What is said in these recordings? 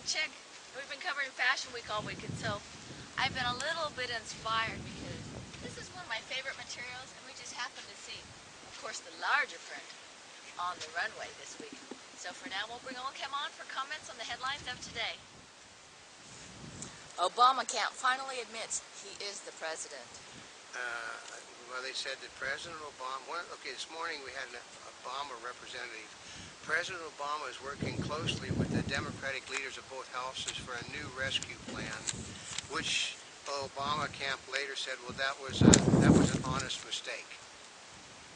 chick. We've been covering Fashion Week all week, and so I've been a little bit inspired because this is one of my favorite materials, and we just happened to see, of course, the larger print on the runway this week. So for now, we'll bring Oldecam on for comments on the headlines of today. Oldecam finally admits he is the president. Well, they said that President Obama, this morning we had an Obama representative. President Obama is working closely with the Democratic leaders of both houses for a new rescue plan, which Obama camp later said, well, that was an honest mistake.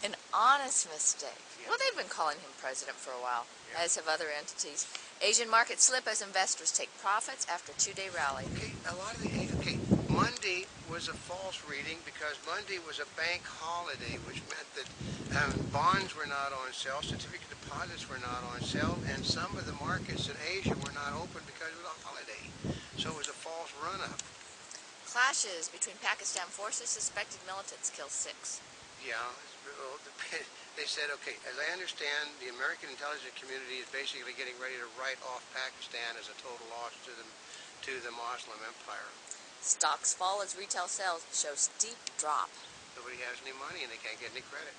An honest mistake? Yeah. Well, they've been calling him president for a while, yeah. as have other entities. Asian markets slip as investors take profits after two-day rally. Monday was a false reading because Monday was a bank holiday, which meant that bonds were not on sale, certificate deposits were not on sale, and some of the markets in Asia were not open because of the holiday. So it was a false run-up. Clashes between Pakistan forces, suspected militants kill 6. Yeah, they said, okay, as I understand, the American intelligence community is basically getting ready to write off Pakistan as a total loss to the Muslim empire. Stocks fall as retail sales show steep drop. Nobody has any money and they can't get any credit.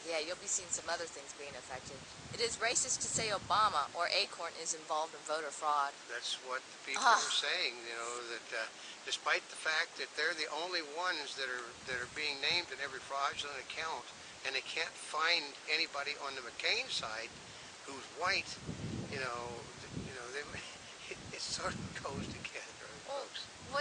Yeah, you'll be seeing some other things being affected. It is racist to say Obama or Acorn is involved in voter fraud. That's what the people are saying, you know, that despite the fact that they're the only ones that are being named in every fraudulent account, and they can't find anybody on the McCain side who's white, it sort of goes together.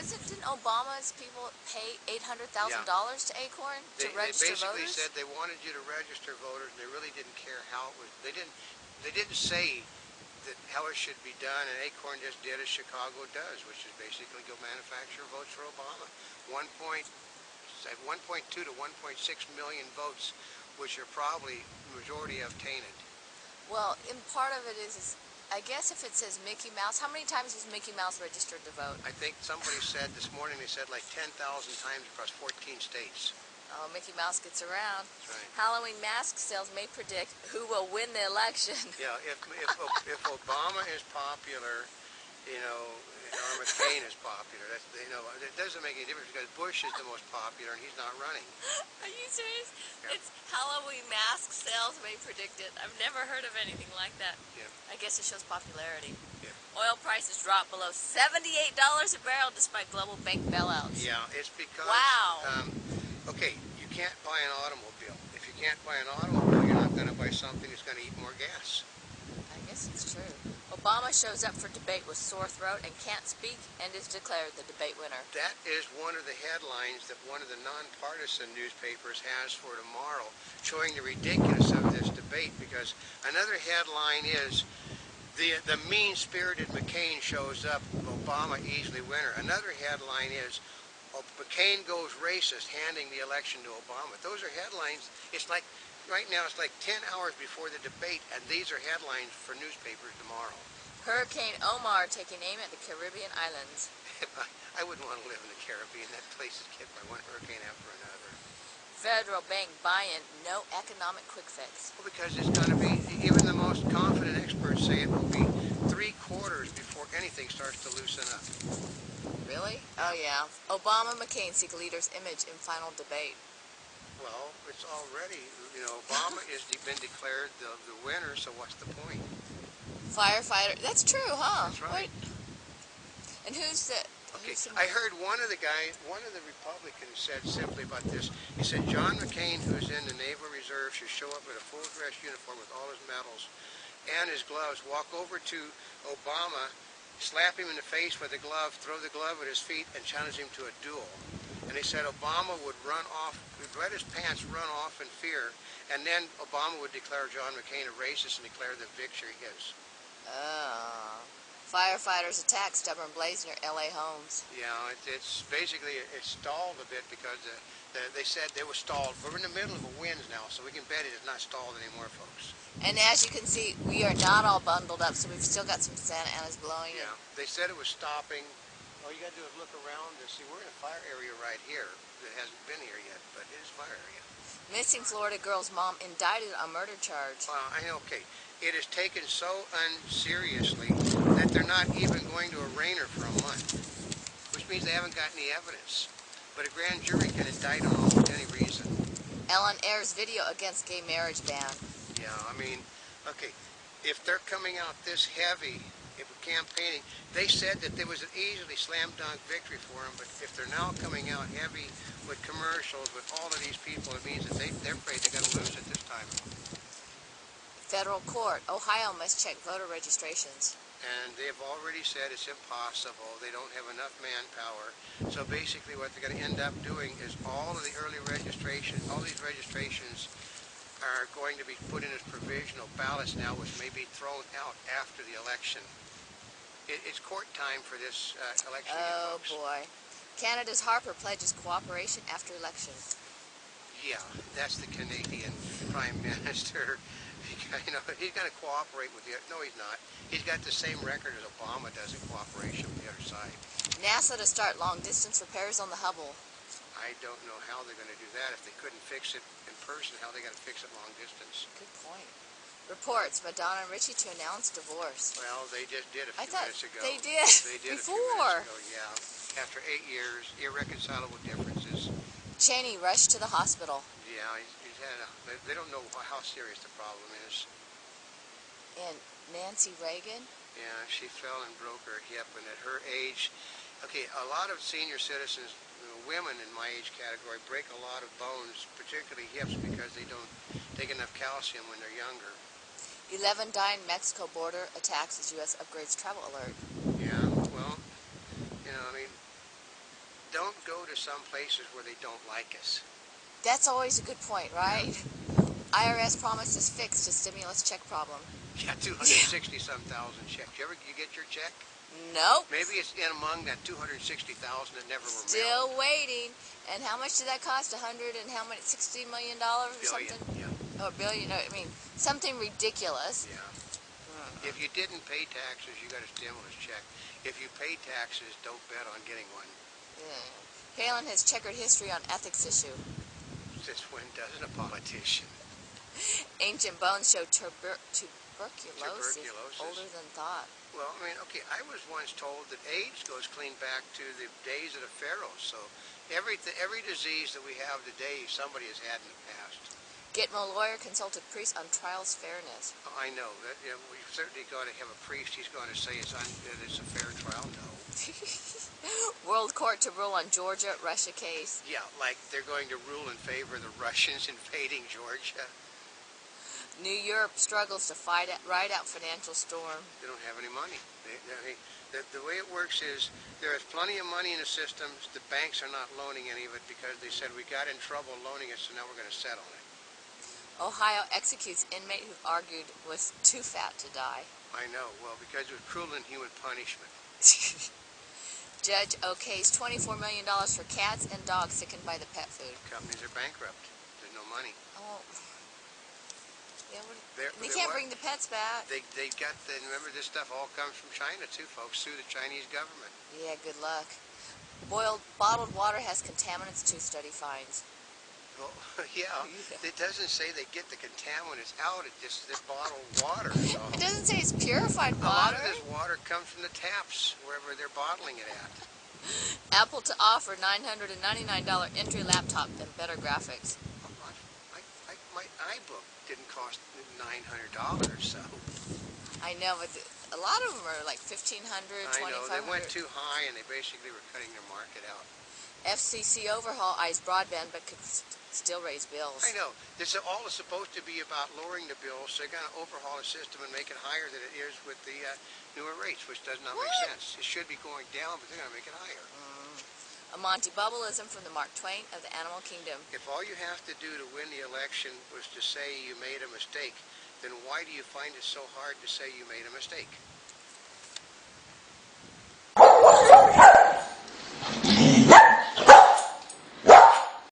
Didn't Obama's people pay $800,000 to Acorn to register voters? They basically said they wanted you to register voters, and they really didn't care how it was. They didn't say that how it should be done, and Acorn just did as Chicago does, which is basically go manufacture votes for Obama. 1.2 to 1.6 million votes, which are probably the majority of tainted. Well, and part of it is I guess if it says Mickey Mouse, how many times has Mickey Mouse registered to vote? I think somebody said this morning, they said like 10,000 times across 14 states. Oh, Mickey Mouse gets around. That's right. Halloween mask sales may predict who will win the election. Yeah, if Obama is popular, or McCain is popular, it doesn't make any difference because Bush is the most popular and he's not running. Are you serious? Yeah. It's Halloween mask sales may predict it. I've never heard of anything like that. Yeah. I guess it shows popularity. Yeah. Oil prices dropped below $78 a barrel despite global bank bailouts. Yeah, it's because, wow. You can't buy an automobile. If you can't buy an automobile, you're not going to buy something that's going to eat more gas. I guess it's true. Obama shows up for debate with sore throat and can't speak and is declared the debate winner. That is one of the headlines that one of the nonpartisan newspapers has for tomorrow, showing the ridiculousness of this debate, because another headline is the mean-spirited McCain shows up, Obama easily winner. Another headline is McCain goes racist, handing the election to Obama. Those are headlines. It's like right now, it's like 10 hours before the debate, and these are headlines for newspapers tomorrow. Hurricane Omar taking aim at the Caribbean islands. I wouldn't want to live in the Caribbean. That place is hit by one hurricane after another. Federal bank buy-in, no economic quick fix. Well, because it's going to be, even the most confident experts say it will be 3 quarters before anything starts to loosen up. Really? Oh, yeah. Obama and McCain seek leader's image in final debate. Well, it's already, Obama has been declared the winner, so what's the point? Firefighter, that's true, huh? That's right. And who's the... Okay, I heard one of the Republicans said simply about this. He said John McCain, who's in the Naval Reserve, should show up in a full dress uniform with all his medals and his gloves, walk over to Obama, slap him in the face with a glove, throw the glove at his feet, and challenge him to a duel. And they said Obama would run off, would wet his pants, run off in fear, and then Obama would declare John McCain a racist and declare the victory his. Oh. Firefighters attack stubborn blaze near L.A. homes. Yeah, it's basically, it stalled a bit because they said they were stalled. We're in the middle of a wind now, so we can bet it is not stalled anymore, folks. And as you can see, we are not all bundled up, so we've still got some Santa Anas blowing. Yeah, they said it was stopping. All you got to do is look around and see. We're in a fire area right here that hasn't been here yet, but it is fire area. Missing Florida girl's mom indicted on murder charge. Okay. It is taken so unseriously that they're not even going to arraign her for a month, which means they haven't got any evidence. But a grand jury can indict on almost any reason. Ellen airs video against gay marriage ban. Yeah, I mean, okay, if they're coming out this heavy, if we're campaigning, they said that there was an easily slam dunk victory for them, but if they're now coming out heavy with commercials, with all of these people, it means that they're afraid they're going to lose it this time. Federal court. Ohio must check voter registrations. And they've already said it's impossible. They don't have enough manpower. So basically what they're going to end up doing is all of the early registration, all these registrations are going to be put in as provisional ballots now, which may be thrown out after the election. It's court time for this election. Oh boy. Canada's Harper pledges cooperation after election. Yeah, that's the Canadian Prime Minister. You know, he's going to cooperate with the other. No, he's not. He's got the same record as Obama does in cooperation with the other side. NASA to start long-distance repairs on the Hubble. I don't know how they're going to do that. If they couldn't fix it in person, how are they going to fix it long distance? Good point. Reports Madonna and Richie to announce divorce. Well, they just did a few minutes ago. They did. They did Before. a few minutes ago, yeah. After 8 years, irreconcilable differences. Cheney rushed to the hospital. Yeah, he's had they don't know how serious the problem is. And Nancy Reagan? Yeah, she fell and broke her hip, and at her age, okay, a lot of senior citizens, women in my age category, break a lot of bones, particularly hips, because they don't take enough calcium when they're younger. 11 die in Mexico border attacks as U.S. upgrades travel alert. Yeah, well, you know, I mean, don't go to some places where they don't like us. That's always a good point, right? IRS promises fix to stimulus check problem. Yeah, 260-some thousand checks. You get your check? Nope. Maybe it's in among that 260,000 that never were Still mailed. waiting. And how much did that cost? 100 and how many? $60 million or Billion, something? yeah. Oh, a billion. No, I mean, something ridiculous. Yeah. If you didn't pay taxes, you got a stimulus check. If you pay taxes, don't bet on getting one. Yeah. Palin has checkered history on ethics issue. Since when doesn't a politician? Ancient bones show tuberculosis Tuberculosis. older than thought. Well, I mean, okay, I was once told that AIDS goes clean back to the days of the pharaohs. So every disease that we have today, somebody has had in the past. Gitmo lawyer consulted priest on trial's fairness. Oh, I know that. You know, we've certainly got to have a priest. He's going to say it's a fair trial. No. World Court to rule on Georgia-Russia case. Yeah, like they're going to rule in favor of the Russians invading Georgia. New Europe struggles to ride out financial storm. They don't have any money. The way it works is there is plenty of money in the systems. The banks are not loaning any of it because they said we got in trouble loaning it, so now we're going to settle it. Ohio executes inmate who argued was too fat to die. I know. Well, because it was cruel and inhuman punishment. Judge okays $24 million for cats and dogs sickened by the pet food. Companies are bankrupt. There's no money. Oh. Yeah, They can't bring the pets back. They got the, remember this stuff all comes from China too, folks. Sue the Chinese government. Yeah, good luck. Bottled water has contaminants too, study finds. Well, yeah, it doesn't say they get the contaminants out. It just is bottled water. So. It doesn't say it's purified water. A lot of this water comes from the taps, wherever they're bottling it at. Apple to offer $999 entry laptop and better graphics. My iBook didn't cost $900, so. I know, but a lot of them are like $1,500, $2,500. I know, they went too high and they basically were cutting their market out. FCC overhaul eyes broadband but could still raise bills. I know. This all is supposed to be about lowering the bills, so they're going to overhaul the system and make it higher than it is with the newer rates, which does not make sense. It should be going down, but they're going to make it higher. A Monty Bubbleism from the Mark Twain of the Animal Kingdom. If all you have to do to win the election was to say you made a mistake, then why do you find it so hard to say you made a mistake?